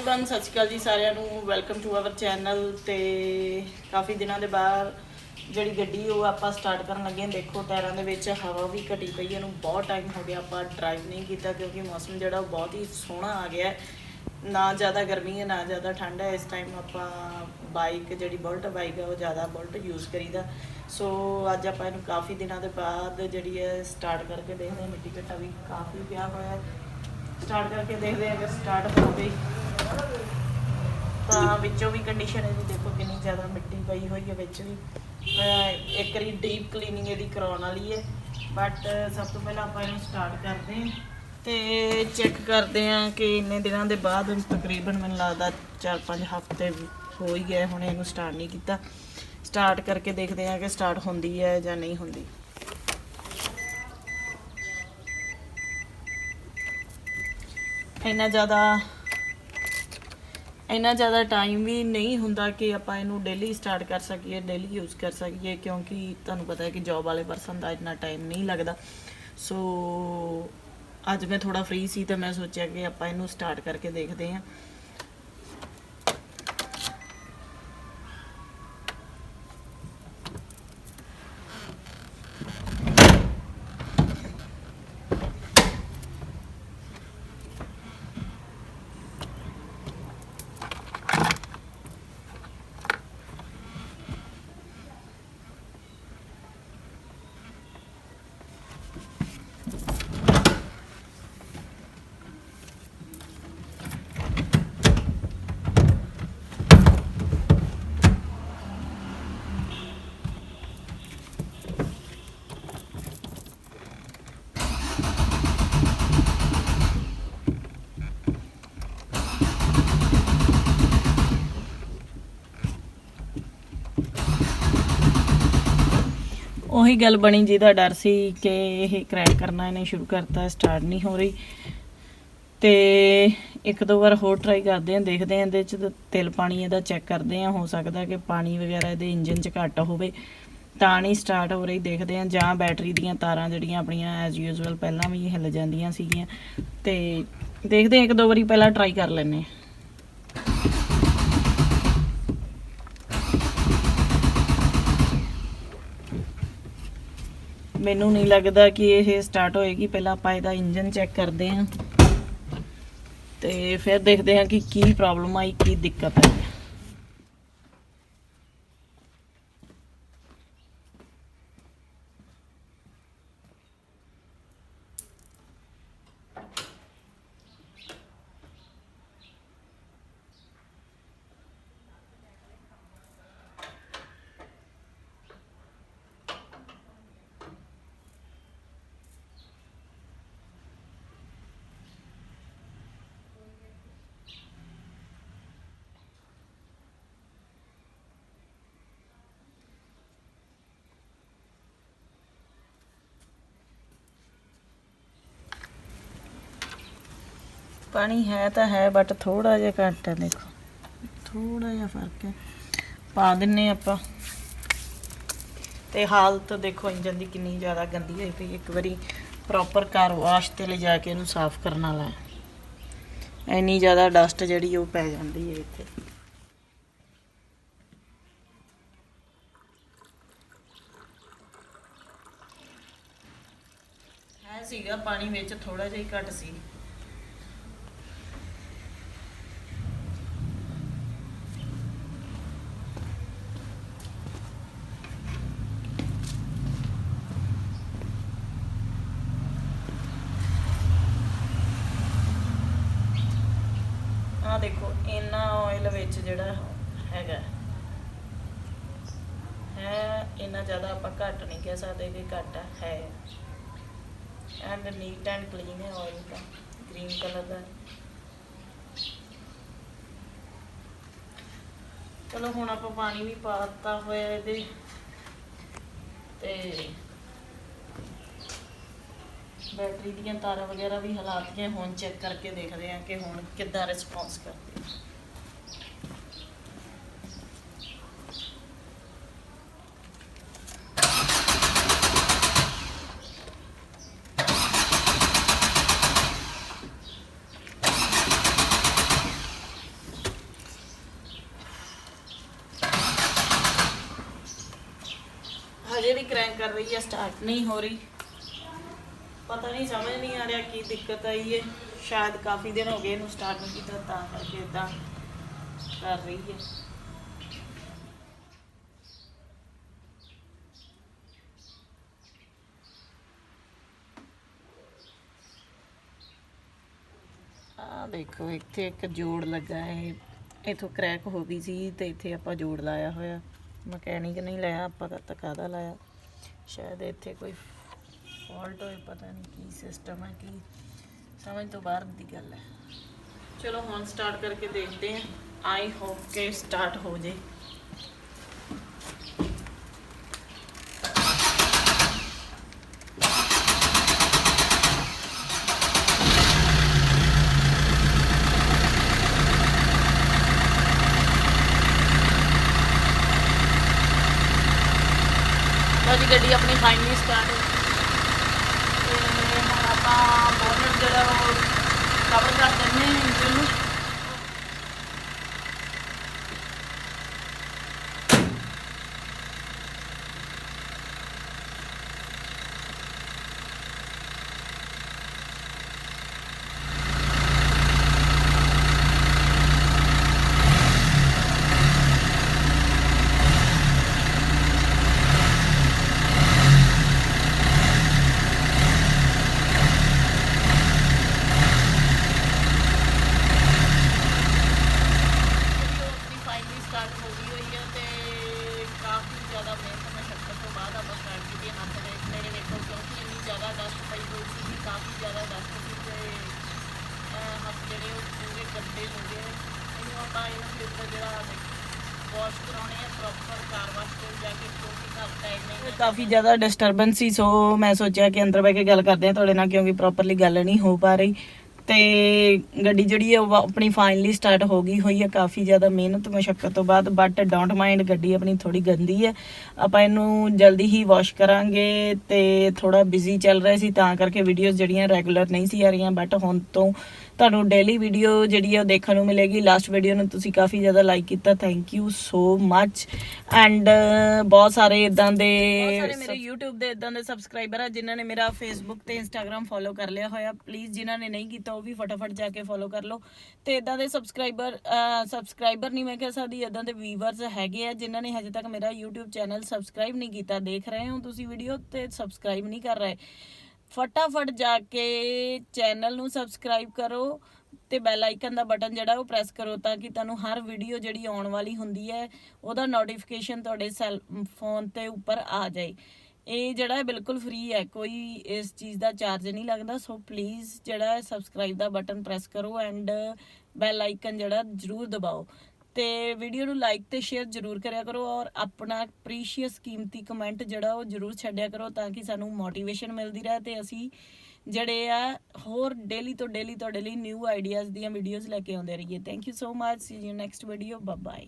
Everyone सत श्री अकाल जी सारिਆਂ ਨੂੰ ਵੈਲਕਮ ਟੂ ਆਵਰ ਚੈਨਲ। ਤੇ ਕਾਫੀ ਦਿਨਾਂ ਦੇ ਬਾਅਦ ਜਿਹੜੀ ਗੱਡੀ ਉਹ ਆਪਾਂ ਸਟਾਰਟ ਕਰਨ ਲੱਗੇ ਹਾਂ। ਦੇਖੋ ਟਾਇਰਾਂ ਦੇ ਵਿੱਚ ਹਵਾ ਵੀ ਘਟੀ ਪਈ, ਇਹਨੂੰ ਬਹੁਤ ਟਾਈਮ ਹੋ ਗਿਆ ਆਪਾਂ ਡਰਾਈਵ ਨਹੀਂ ਕੀਤਾ ਕਿਉਂਕਿ ਮੌਸਮ ਜਿਹੜਾ ਉਹ ਬਹੁਤ ਹੀ ਸੋਹਣਾ ਆ ਗਿਆ, ਨਾ ਜ਼ਿਆਦਾ ਗਰਮੀ ਹੈ ਨਾ ਜ਼ਿਆਦਾ ਠੰਡ ਹੈ। ਇਸ ਟਾਈਮ ਆਪਾਂ ਬਾਈਕ ਜਿਹੜੀ ਬੁਲਟ ਬਾਈਕ ਹੈ ਉਹ ਜ਼ਿਆਦਾ ਬੁਲਟ ਯੂਜ਼ ਕਰੀਦਾ। ਸੋ ਅੱਜ ਆਪਾਂ ਇਹਨੂੰ ਕਾਫੀ ਦਿਨਾਂ ਦੇ ਬਾਅਦ ਜਿਹੜੀ ਹੈ ਸਟਾਰਟ ਕਰਕੇ ਦੇਖਦੇ ਹਾਂ। ਮਿੱਟੀ ਘੱਟਾ ਵੀ ਕਾਫੀ ਪਿਆ ਹੋਇਆ, ਸਟਾਰਟ ਕਰਕੇ ਦੇਖਦੇ ਹਾਂ ਕਿ ਸਟਾਰਟ ਹੋ ਗਈ ਤਾਂ ਵਿੱਚੋਂ ਵੀ ਕੰਡੀਸ਼ਨ ਇਹਦੀ ਦੇਖੋ ਕਿੰਨੀ ਜ਼ਿਆਦਾ ਮਿੱਟੀ ਪਈ ਹੋਈ ਹੈ। ਵਿੱਚ ਵੀ ਇੱਕ ਵਾਰੀ ਡੀਪ ਕਲੀਨਿੰਗ ਇਹਦੀ ਕਰਵਾਉਣ ਵਾਲੀ ਹੈ, ਬਟ ਸਭ ਤੋਂ ਪਹਿਲਾਂ ਆਪਾਂ ਇਹਨੂੰ ਸਟਾਰਟ ਕਰਦੇ ਹਾਂ ਤੇ ਚੈੱਕ ਕਰਦੇ ਹਾਂ ਕਿ ਇੰਨੇ ਦਿਨਾਂ ਦੇ ਬਾਅਦ ਤਕਰੀਬਨ ਮੈਨੂੰ ਲੱਗਦਾ 4-5 ਹਫ਼ਤੇ ਹੋ ਹੀ ਗਏ ਹੁਣ ਇਹਨੂੰ ਸਟਾਰਟ ਨਹੀਂ ਕੀਤਾ। ਸਟਾਰਟ ਕਰਕੇ ਦੇਖਦੇ ਹਾਂ ਕਿ ਸਟਾਰਟ ਹੁੰਦੀ ਹੈ ਜਾਂ ਨਹੀਂ ਹੁੰਦੀ। ਇੰਨਾ ਜ਼ਿਆਦਾ ਟਾਈਮ ਵੀ ਨਹੀਂ ਹੁੰਦਾ ਕਿ ਆਪਾਂ ਇਹਨੂੰ ਡੇਲੀ ਸਟਾਰਟ ਕਰ ਸਕੀਏ, ਡੇਲੀ ਯੂਜ਼ ਕਰ ਸਕੀਏ, ਕਿਉਂਕਿ ਤੁਹਾਨੂੰ ਪਤਾ ਹੈ ਕਿ ਜੋਬ ਵਾਲੇ ਪਰਸਨ ਦਾ ਇੰਨਾ ਟਾਈਮ ਨਹੀਂ ਲੱਗਦਾ। ਸੋ ਅੱਜ ਮੈਂ ਥੋੜਾ ਫ੍ਰੀ ਸੀ ਤਾਂ ਮੈਂ ਸੋਚਿਆ ਕਿ ਆਪਾਂ ਇਹਨੂੰ ਸਟਾਰਟ ਕਰਕੇ ਦੇਖਦੇ ਹਾਂ। ਉਹੀ ਗੱਲ ਬਣੀ ਜਿਹਦਾ ਡਰ ਸੀ ਕਿ ਇਹ ਕਰੈਕ ਕਰਨਾ ਇਹਨੇ ਸ਼ੁਰੂ ਕਰਤਾ, ਸਟਾਰਟ ਨਹੀਂ ਹੋ ਰਹੀ। ਤੇ ਇੱਕ ਦੋ ਵਾਰ ਹੋਰ ਟਰਾਈ ਕਰਦੇ ਹਾਂ, ਦੇਖਦੇ ਹਾਂ ਇਹਦੇ 'ਚ ਤਿਲ ਪਾਣੀ ਇਹਦਾ ਚੈੱਕ ਕਰਦੇ ਹਾਂ। ਹੋ ਸਕਦਾ ਕਿ ਪਾਣੀ ਵਗੈਰਾ ਇਹਦੇ ਇੰਜਨ 'ਚ ਘੱਟ ਹੋਵੇ ਤਾਂ ਨਹੀਂ ਸਟਾਰਟ ਹੋ ਰਹੀ। ਦੇਖਦੇ ਹਾਂ ਜਾਂ ਬੈਟਰੀ ਦੀਆਂ ਤਾਰਾਂ ਜਿਹੜੀਆਂ ਆਪਣੀਆਂ ਐਜ਼ ਯੂਜ਼ੁਅਲ ਪਹਿਲਾਂ ਵੀ ਹਿੱਲ ਜਾਂਦੀਆਂ ਸੀਗੀਆਂ, ਤੇ ਦੇਖਦੇ ਹਾਂ ਇੱਕ ਦੋ ਵਾਰੀ ਪਹਿਲਾਂ ਟਰਾਈ ਕਰ ਲੈਂਦੇ ਹਾਂ। ਮੈਨੂੰ ਨਹੀਂ ਲੱਗਦਾ ਕਿ ਇਹ ਸਟਾਰਟ ਹੋਏਗੀ। ਪਹਿਲਾਂ ਆਪਾਂ ਇਹਦਾ ਇੰਜਨ ਚੈੱਕ ਕਰਦੇ ਹਾਂ ਤੇ ਫਿਰ ਦੇਖਦੇ ਹਾਂ ਕਿ ਕੀ ਪ੍ਰੋਬਲਮ ਆਈ, ਕੀ ਦਿੱਕਤ ਆਈ। ਪਾਣੀ ਹੈ ਤਾਂ ਹੈ ਬਟ ਥੋੜਾ ਜਿਹਾ ਘੱਟ ਹੈ, ਦੇਖੋ ਥੋੜਾ ਜਿਹਾ ਫਰਕ ਹੈ। ਪਾ ਦਿੰਨੇ ਆਪਾਂ। ਤੇ ਹਾਲਤ ਦੇਖੋ ਇੰਜਨ ਦੀ ਕਿੰਨੀ ਜ਼ਿਆਦਾ ਗੰਦੀ ਹੋਈ ਪਈ। ਇੱਕ ਵਾਰੀ ਪ੍ਰੋਪਰ ਕਾਰ ਵਾਸ਼ ਤੇ ਲਿਜਾ ਕੇ ਇਹਨੂੰ ਸਾਫ਼ ਕਰਨ ਵਾਲਾ ਹੈ। ਇੰਨੀ ਜ਼ਿਆਦਾ ਡਸਟ ਜਿਹੜੀ ਉਹ ਪੈ ਜਾਂਦੀ ਹੈ ਇੱਥੇ। ਹੈ ਸੀਗਾ ਪਾਣੀ ਵਿੱਚ ਥੋੜਾ ਜਿਹਾ ਹੀ ਘੱਟ ਸੀ। ਆਹ ਦੇਖੋ ਇੰਨਾ ਆਇਲ ਵਿੱਚ ਜਿਹੜਾ ਹੈਗਾ ਹੈ, ਇੰਨਾ ਜ਼ਿਆਦਾ ਆਪਾਂ ਘੱਟ ਨਹੀਂ ਕਹਿ ਸਕਦੇ ਕਿ ਘੱਟ ਹੈ। ਐਂਡ ਨੀਟ ਐਂਡ ਕਲੀਨ ਹੈ। ਆਇਲ ਦਾ ਗ੍ਰੀਨ ਕਲਰ ਦਾ। ਚਲੋ ਹੁਣ ਆਪਾਂ ਪਾਣੀ ਵੀ ਪਾ ਦਿੱਤਾ ਹੋਇਆ ਇਹਦੇ ਤੇ बैटरी ਦੀਆਂ ਤਾਰਾਂ ਵਗੈਰਾ ਵੀ ਹਿਲਾਤੀਆਂ। ਹੁਣ ਚੈੱਕ ਕਰਕੇ ਦੇਖਦੇ ਹਾਂ ਕਿ ਹੁਣ ਕਿੱਦਾਂ ਰਿਸਪੌਂਸ ਕਰਦੀ ਹੈ। ਜਿਹੜੀ ਕ੍ਰੈਂਕ ਕਰ ਰਹੀ ਹੈ ਸਟਾਰਟ ਨਹੀਂ ਹੋ ਰਹੀ। ਪਤਾ ਨਹੀਂ, ਸਮਝ ਨਹੀਂ ਆ ਰਿਹਾ ਕੀ ਦਿੱਕਤ ਆਈ ਹੈ। ਸ਼ਾਇਦ ਕਾਫੀ ਦਿਨ ਹੋ ਗਏ ਇਹਨੂੰ ਸਟਾਰਟ ਨਹੀਂ ਕੀਤਾ, ਤਾਂ ਕਰਕੇ ਇਦਾਂ ਕਰ ਰਹੀ ਹੈ। ਆ ਦੇਖੋ ਇੱਥੇ ਇੱਕ ਜੋੜ ਲੱਗਾ ਹੈ, ਇਥੋਂ ਕਰੈਕ ਹੋ ਗਈ ਸੀ ਤੇ ਇੱਥੇ ਆਪਾਂ ਜੋੜ ਲਾਇਆ ਹੋਇਆ। ਮਕੈਨਿਕ ਨਹੀਂ ਲਾਇਆ ਆਪਾਂ, ਤਾਂ ਕਾਹਦਾ ਲਾਇਆ। ਸ਼ਾਇਦ ਇੱਥੇ ਕੋਈ ਫਾਲਟ ਹੋਏ, ਪਤਾ ਨਹੀਂ ਕੀ ਸਿਸਟਮ ਹੈ, ਕੀ ਸਮਝ ਤੋਂ ਬਾਹਰ ਦੀ ਗੱਲ ਹੈ। ਚਲੋ ਹੁਣ ਸਟਾਰਟ ਕਰਕੇ ਦੇਖਦੇ ਹਾਂ। ਆਈ ਹੋਪ ਕਿ ਸਟਾਰਟ ਹੋ ਜੇ। जी गड्डी अपनी फाइनली स्टार्ट हो गई। हम आप बोनट जो कवर कर दें इंजन। काफ़ी ज़्यादा डिस्टर्बेंस सी, सो मैं सोचा कि अंदर बह के गल करते हैं थोड़े ना, क्योंकि प्रॉपरली गल नहीं हो पा रही। तो गड्डी जी अपनी फाइनली स्टार्ट हो गई हुई है, काफ़ी ज़्यादा मेहनत मुशक्कत तो बाद। बट डोंट माइंड, गड्डी अपनी थोड़ी गंदी है, आप इनू जल्दी ही वॉश करांगे। तो थोड़ा बिजी चल रहे सी, तां करके वीडियोज़ जड़ियाँ रैगूलर नहीं सी आ रही। बट हुण तो ਤੁਹਾਨੂੰ ਡੇਲੀ ਵੀਡੀਓ ਜਿਹੜੀ ਆ ਉਹ ਦੇਖਣ ਨੂੰ ਮਿਲੇਗੀ। ਲਾਸਟ ਵੀਡੀਓ ਨੂੰ ਤੁਸੀਂ ਕਾਫੀ ਜ਼ਿਆਦਾ ਲਾਈਕ ਕੀਤਾ, thank you so much. And ਬਹੁਤ ਸਾਰੇ ਇਦਾਂ ਦੇ ਮੇਰੇ YouTube ਦੇ ਇਦਾਂ ਦੇ ਸਬਸਕ੍ਰਾਈਬਰ ਆ ਜਿਨ੍ਹਾਂ ਨੇ ਮੇਰਾ Facebook ਤੇ Instagram ਫੋਲੋ ਕਰ ਲਿਆ ਹੋਇਆ। ਪਲੀਜ਼ ਜਿਨ੍ਹਾਂ ਨੇ ਨਹੀਂ ਕੀਤਾ ਉਹ ਵੀ ਫਟਾਫਟ ਜਾ ਕੇ ਫੋਲੋ ਕਰ ਲਓ। ਤੇ ਇਦਾਂ ਦੇ ਸਬਸਕ੍ਰਾਈਬਰ ਨਹੀਂ ਮੈਂ ਕਹਿ ਸਕਦੀ, ਇਦਾਂ ਦੇ ਵੀਵਰਸ ਹੈਗੇ ਆ ਜਿਨ੍ਹਾਂ ਨੇ ਹਜੇ ਤੱਕ ਮੇਰਾ YouTube ਚੈਨਲ ਸਬਸਕ੍ਰਾਈਬ ਨਹੀਂ ਕੀਤਾ। ਦੇਖ ਰਹੇ ਹੋ ਤੁਸੀਂ ਵੀਡੀਓ ਤੇ ਸਬਸਕ੍ਰਾਈਬ ਨਹੀਂ ਕਰ ਰਹੇ, ਫਟਾਫਟ ਜਾ ਕੇ ਚੈਨਲ ਨੂੰ ਸਬਸਕ੍ਰਾਈਬ ਕਰੋ ਤੇ ਬੈਲ ਆਈਕਨ ਦਾ ਬਟਨ ਜਿਹੜਾ ਉਹ ਪ੍ਰੈਸ ਕਰੋ, ਤਾਂ ਕਿ ਤੁਹਾਨੂੰ ਹਰ ਵੀਡੀਓ ਜਿਹੜੀ ਆਉਣ ਵਾਲੀ ਹੁੰਦੀ ਹੈ ਉਹਦਾ ਨੋਟੀਫਿਕੇਸ਼ਨ ਤੁਹਾਡੇ ਸੈੱਲ ਫੋਨ ਤੇ ਉੱਪਰ ਆ ਜਾਏ। ਇਹ ਜਿਹੜਾ ਬਿਲਕੁਲ ਫ੍ਰੀ ਹੈ, ਕੋਈ ਇਸ ਚੀਜ਼ ਦਾ ਚਾਰਜ ਨਹੀਂ ਲੱਗਦਾ। ਸੋ ਪਲੀਜ਼ ਜਿਹੜਾ ਸਬਸਕ੍ਰਾਈਬ ਦਾ ਬਟਨ ਪ੍ਰੈਸ ਕਰੋ ਐਂਡ ਬੈਲ ਆਈਕਨ ਜਿਹੜਾ ਜ਼ਰੂਰ ਦਬਾਓ। ਤੇ ਵੀਡੀਓ ਨੂੰ ਲਾਈਕ ਤੇ ਸ਼ੇਅਰ ਜ਼ਰੂਰ ਕਰਿਆ ਕਰੋ, ਔਰ ਆਪਣਾ ਪ੍ਰੀਸ਼ੀਅਸ ਕੀਮਤੀ ਕਮੈਂਟ ਜਿਹੜਾ ਉਹ ਜ਼ਰੂਰ ਛੱਡਿਆ ਕਰੋ, ਤਾਂ ਕਿ ਸਾਨੂੰ ਮੋਟੀਵੇਸ਼ਨ ਮਿਲਦੀ ਰਹੇ ਤੇ ਅਸੀਂ ਜਿਹੜੇ ਆ ਹੋਰ ਡੇਲੀ ਤੋਂ ਡੇਲੀ ਤੁਹਾਡੇ ਲਈ ਨਿਊ ਆਈਡੀਆਜ਼ ਦੀਆਂ ਵੀਡੀਓਜ਼ ਲੈ ਕੇ ਆਉਂਦੇ ਰਹੀਏ। Thank you so much, see you next video, bye bye.